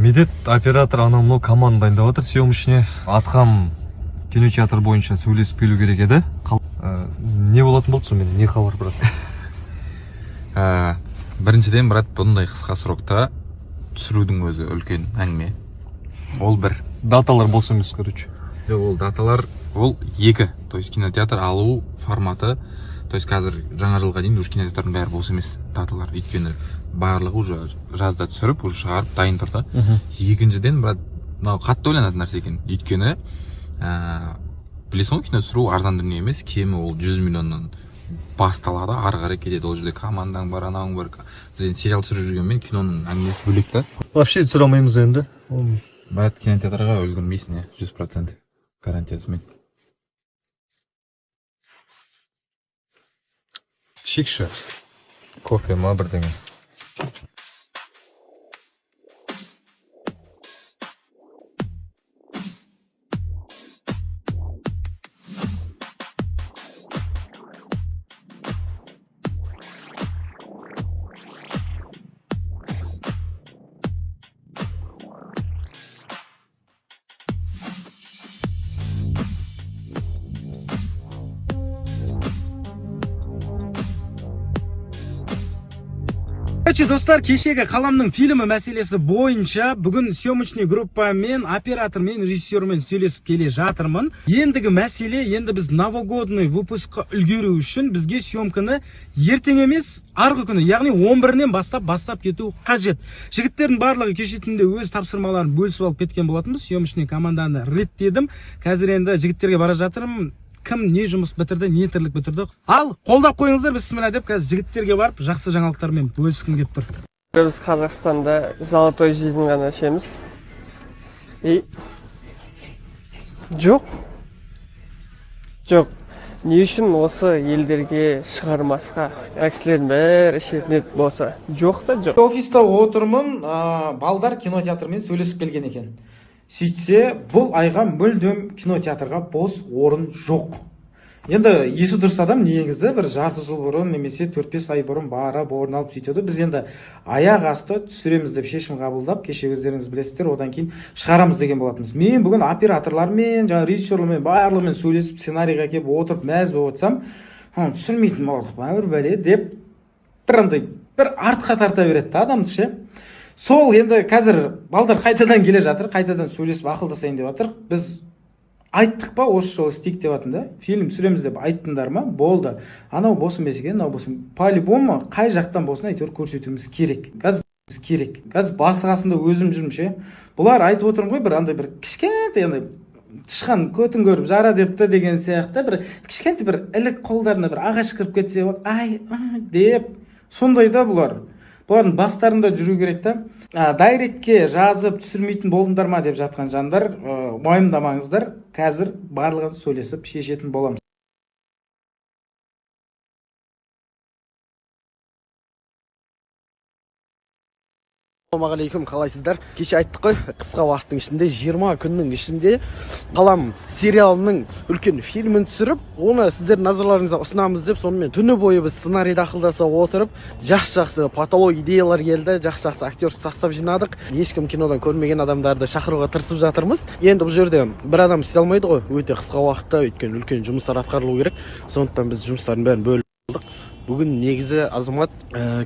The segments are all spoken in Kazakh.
Медет оператор анау мынау команда дайындап жатыр съемочный. Атқам кинотеатр бойынша сөйлесіп келу керек еді. Не болатын болды сонымен? Не хабар, брат? Біріншіден, брат, бұндай қысқа срокта түсірудің өзі үлкен әңгіме. Ол бір. Даталар болса емес, короче. Ол даталар, ол екі. То есть кинотеатр алу форматы. То есть қазір жаңа жылға дейін уже кинотеатрдың бәрі бос емес даталар. Өйткені барлығы уже жазда түсіріп, уже шығарып дайын тұрды. Екіншіден, брат, мынау қатты ойланатын нәрсе екен. Өйткені білесің ғой, кино түсіру арзан дүние емес, кемі ол 100 миллионнан басталады, ары қарай кетеді. Ол жерде командаң бар, анауың бар. Біз сериал түсіріп жүргенмен киноның әңгімесі бөлек та. Вообще түсіре алмаймыз енді. Брат, кинотеатрға үлгермейсің, 100% гарантиясымен. Шикші. Кофе ма бірдеңе. Достар, кешегі қаламның фильмі мәселесі бойынша бүгін съемочный группамен, оператормен, режиссермен сөйлесіп келе жатырмын. Ендігі мәселе, енді біз новогодный выпускқа үлгеру үшін бізге съемканы ертең емес, арғы күні, яғни 11-нен бастап кету қажет. Жігіттердің барлығы кеше түнде өз тапсырмаларын бөлісіп алып кеткен болатынбыз. Съемочный команданы реттедім. Қазір енді жігіттерге бара жатырмын. Кім не жұмыс бітірді, не тірлік бітірді. Ал, қолдап қойыңыздар, бісміллә деп, қазір жігіттерге барып, жақсы жаңалықтармен бөліскім келіп тұр. Біз Қазақстанда золотой жизнь ғана ішеміз. Жоқ. Не үшін осы елдерге шығармасқа? Әксілердің бәрі ішетін болса. Жоқ та жоқ. Офиста отырмын, балдар кинотеатрмен сөйлесіп келген екен. Сөйтсе, бұл айға мүлдем кинотеатрға бос орын жоқ. Енді есі дұрыс адам негізі бір жарты жыл бұрын немесе 4-5 ай бұрын барып орын алып сөйтеді. Біз енді аяқ асты түсіреміз деп шешім қабылдап, кеше өздеріңіз білесіздер, одан кейін шығарамыз деген болатынбыз. Мен бүгін операторлармен, режиссерлармен, барлығымен сөйлесіп, сценарийға келіп отырып, мәз болып отырсам, түсірмейтін болдық па, бір бәле деп бір артқа тарта береді адамды ше. Сол енді қазір балдар қайтадан келе жатыр, қайтадан сөйлесіп ақылдасайын деп жатыр. Біз айттық па, осы жолы істейік деп жатыр да. Фильм түсіреміз деп айттыңдар ма? Болды. Анау босын емес екен, анау босын. По-любому қай жақтан болсын әйтеуір көрсетуіміз керек. Қазір басқасында өзім жүрмін ше. Бұлар айтып отырмын ғой, бір андай бір кішкентай андай тышқан көтін көріп жара депті деген сияқты бір кішкентай бір ілік қолдарына бір ағаш кіріп кетсе, ай деп сондайда бұлардың бастарында жүру керек та. Дайректке жазып түсірмейтін болдыңдар ма деп жатқан жандар, уайымдамаңыздар, қазір барлығын сөйлесіп шешетін боламыз. Ассалаумағалейкум, қалайсыздар? Кеше айттық қой, қысқа уақыттың ішінде 20 күннің ішінде қалам сериалының үлкен фильмін түсіріп, оны сіздердің назарларыңызға ұсынамыз деп, сонымен түні бойы біз сценарийді ақылдаса отырып, жақсы патолог идеялар келді, жақсы актер состав жинадық. Ешкім кинодан көрмеген адамдарды шақыруға тырысып жатырмыз. Енді бұл жерде бір адам істей алмайды ғой, өте қысқа уақытта, өйткені үлкен жұмыстар атқарылу керек. Сондықтан біз жұмыстардың бәрін бөліп алдық. Бүгін негізі Азамат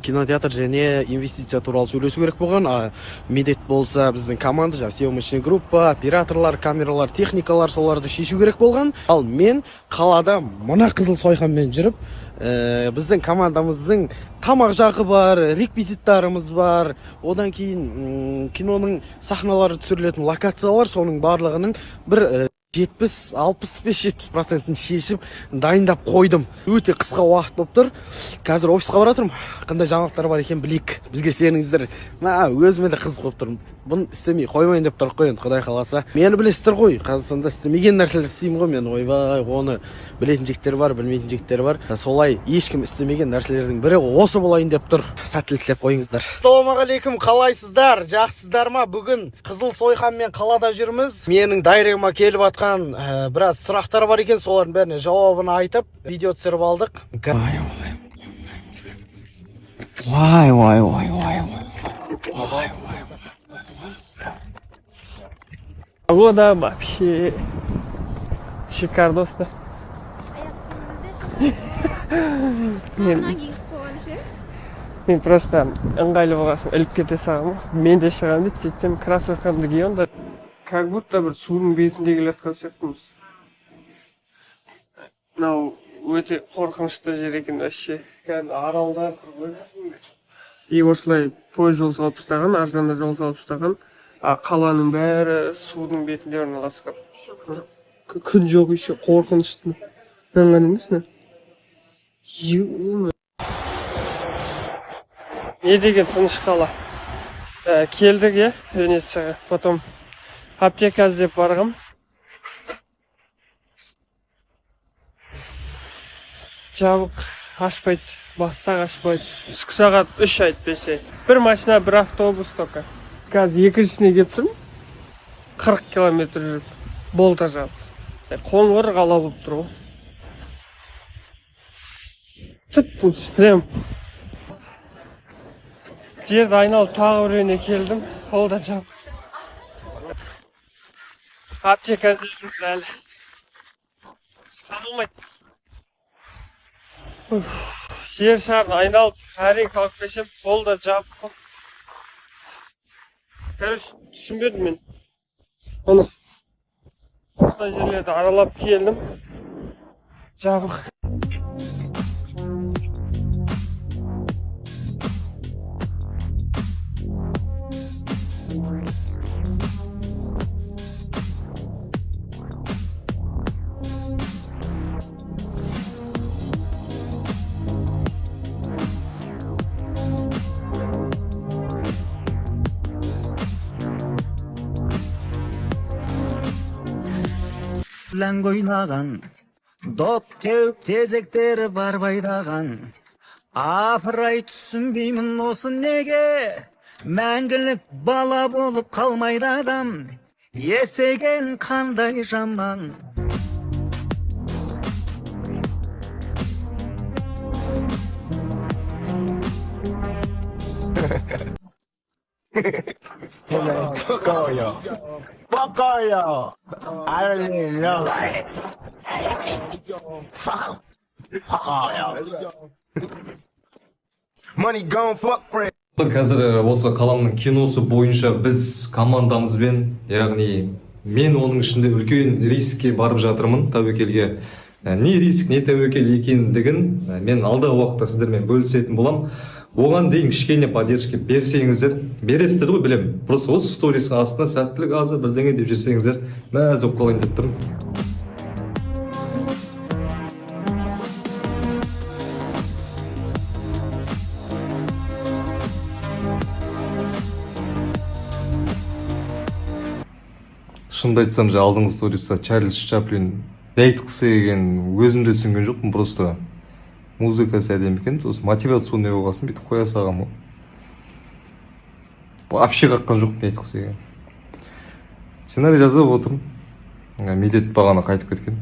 кинотеатр және инвестиция туралы сөйлесу керек болған. Медет болса біздің команда, съемочный группа, операторлар, камералар, техникалар соларды шешу керек болған. Ал мен қалада мына қызыл сойқанмен жүріп, біздің командамыздың тамақ жағы бар, реквизиттарымыз бар. Одан кейін киноның сахналары түсірілетін локациялар, соның барлығының бір 65-70% шешіп дайындап қойдым. Өте қысқа уақыт болып тұр. Қазір офисқа баратырмын. Қандай жаңалықтар бар екен білейік. Бізге сеніңіздер. Өзіме де қызық болып тұрмын. Бұны істемей қоймайын деп тұрып қойын, Құдай қаласа. Мені білесіздер ғой, Қазақстанда істемеген нәрселер істеймін ғой мен. Ойбай, оны білетін жігіттер бар, білмейтін жігіттер бар. Солай ешкім істемеген нәрселердің бірі осы болайын деп тұр. Сәттілік тілеп қойыңыздар. Ассалаумағалейкум, қалайсыздар? Жақсыздар ма? Бүгін Қызыл Сойқанмен қалада жүрміз. Менің дайрегіме келіп атқан біраз сұрақтар бар екен, солардың бәріне жауабын айтып, видео түсіріп алдық. О, да, вообще. Шикардос да. Мен просто ыңғайлы болғасын іліп кете саламын. Мен де шығамын дейді, сөйтсем кроссовкамды киемін да. Как будто бір судың бетінде келе жатқан сияқтымыз. Мынау өте қорқынышты жер екен вообще. Кәдімгі аралда тұрмын. И осылай пойыз жол салып тастаған, ар жағында жол салып тастаған. Қаланың бәрі судың бетінде орналасқан. Күн жоқ еще қорқынышты. Нанған емес не? Не деген тыныш қала. Келдік, е, Венецияға. Потом аптека іздеп барғам. Жабық, ашпайды, бассақ ашпайды. Түскі сағат 3 айтпесе. Бір машина, бір автобус тоқа. Қазір екіншісіне кеп тұрмын. 40 километр жүріп, болта жабық. Қоңыр қала болып тұр ғой. Түт, прям. Жерді айналып тағы біреуіне келдім, ол да жабық. Аптека іздеп әлі. Танылмайды. Жер шарын айналып, әрең қалып кешем, ол да жабық. Короче, түсінбедім мен. Оны осындай жерлерді аралап келдім. Жабық. Ләң ойнаған, доп теуіп тезектері бар байдаған. Апырай түсінбеймін осы неге, мәңгілік бала болып қалмайды адам, есеген қандай жаман. Покоя! Қазір осы қаламның киносы бойынша біз командамызбен, яғни мен оның ішінде үлкен рискке барып жатырмын тәуекелге. Не риск, не тәуекел екендігін мен алдағы уақытта сіздермен бөлісетін болам. Оған дейін кішкене поддержка берсеңіздер, бересіздер ғой білем. Просто осы сторисқа астына сәттілік азы бірдеңе деп жүрсеңіздер, мәз болып қалайын деп тұрмын. Шынымды айтсам, алдыңғы сторисқа Чарльз Чаплин айтқысы келген өзімде түсінген жоқпын, просто музыкасы әдемі екен, сосын мотивационный болғасын бүйтіп қоя салғам ғой. Вообще қаққан жоқпын айтқысы келген. Сценарий жазып отырмын. Медет бағана қайтып кеткен.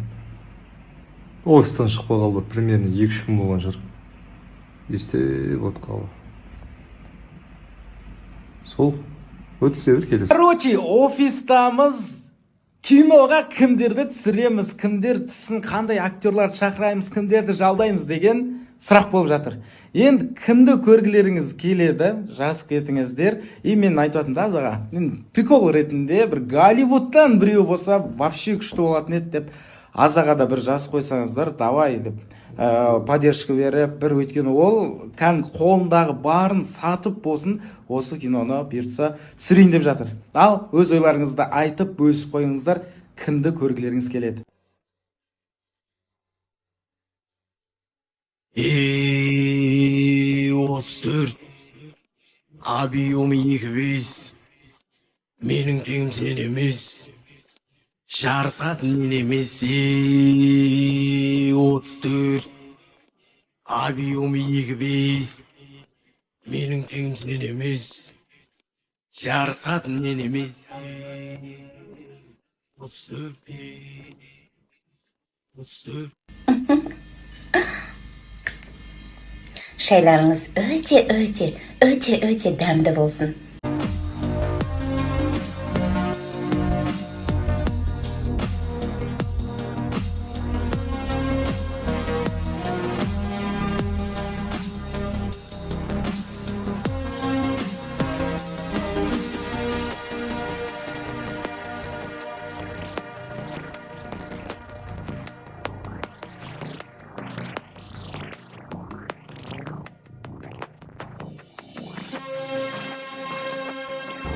Офистан шықпағалы бір примерно 2-3 күн болған шығар. Естеп отқалы. Сол өткізе бір келесі. Короче, офистамыз киноға кімдерді түсіреміз, кімдер түсін, қандай актерларды шақыраймыз, кімдерді жалдаймыз деген сұрақ болып жатыр. Енді кімді көргілеріңіз келеді, жазып кетіңіздер. И мен айтып да азаға, прикол ретінде бір Голливудтан біреу болса вообще күшті болатын еді деп азаға да бір жазып қойсаңыздар, давай деп поддержка беріп, бір өйткені ол қолындағы барын сатып болсын осы киноны бұйыртса түсірейін деп жатыр. Ал өз ойларыңызды айтып бөлісіп қойыңыздар, кімді көргілеріңіз келеді. 34 Абиум 200 менің теңім сен емес, жарысатын мен емес. 34 Абиум 200 менің теңім сен емес, жарысатын мен емес. 34 Шайларыңыз өте дәмді болсын.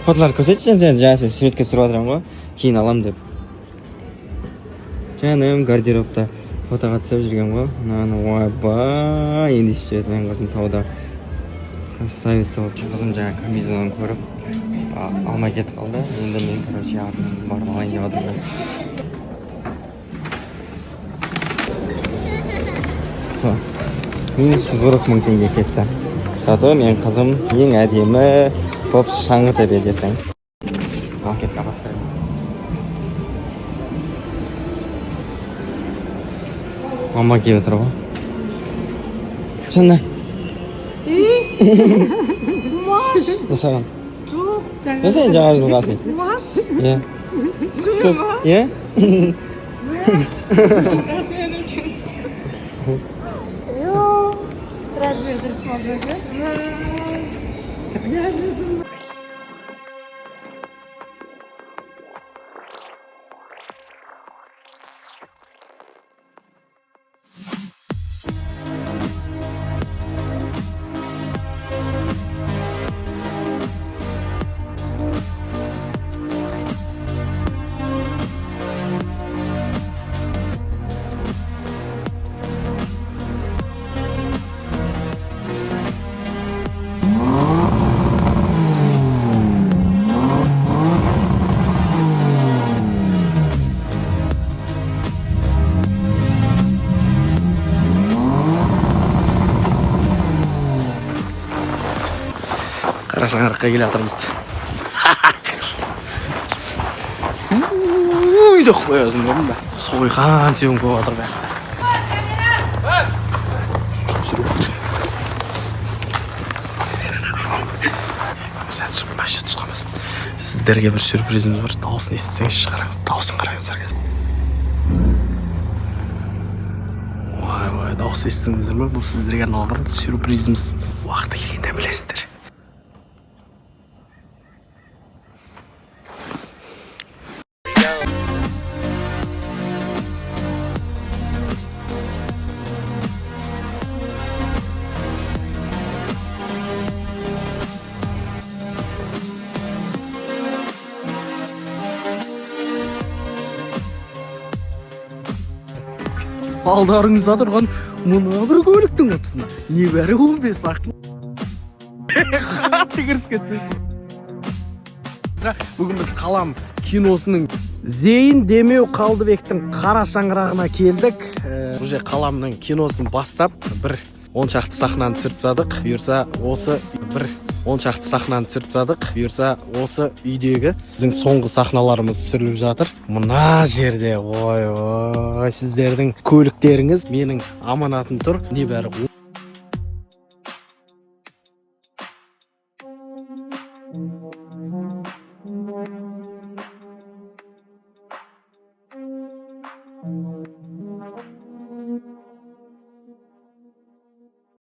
фотоларды көрсетші, сен жаңа сен суретке түсіріп жатырмын ғой, кейін алам деп. Жаным гардеробта фотоға түсіп жүрген ғой. Мынаны ойбай, енді ішіп жүреді менің қызым тауда. Красавица болып. Қызым жаңа комбинезонын көріп алмай кетіп қалды. Енді мен, короче, артынан барып алайын деп отырмын. Минус 140 мың теңге кетті. Зато мен қызым ең әдемі болып шаңғы тебеді ертең. Макет қабаттаймыз. Мама келіп отыр ғой. Жанна. Жасаған. Не сен жаңа жылға сен? Иә. Иә? Размер дұрыс болмады. Шаңыраққа келе жатырмыз. Үйді қоясың көрдің бе? Сойқан сеуін көп жатыр бе. Жүріп отыр. Сәт шығып мәші түсқамасын. Сіздерге бір сюрпризіміз бар. Дауысын естісеңіз шығараңыз. Дауысын қараңыздар қазір. Ой, дауыс естіңіздер ме? Бұл сіздерге арналған сюрпризіміз. Уақыты келгенде білесіздер. Алдарыңызда тұрған мына бір көліктің отысына небәрі 15 ақ. Қатты кіріскетті. Бүгін біз қалам киносының Зейін Демеу Қалдыбектің қара шаңырағына келдік. Уже қаламның киносын бастап бір 10 шақты сахнаны түсіріп тастадық. Бұйырса осы бір 10 шақты сахнаны түсіріп тастадық. Бұйырса осы үйдегі біздің соңғы сахналарымыз түсіріліп жатыр. Мына жерде ой сіздердің көліктеріңіз менің аманатым тұр. Небәрі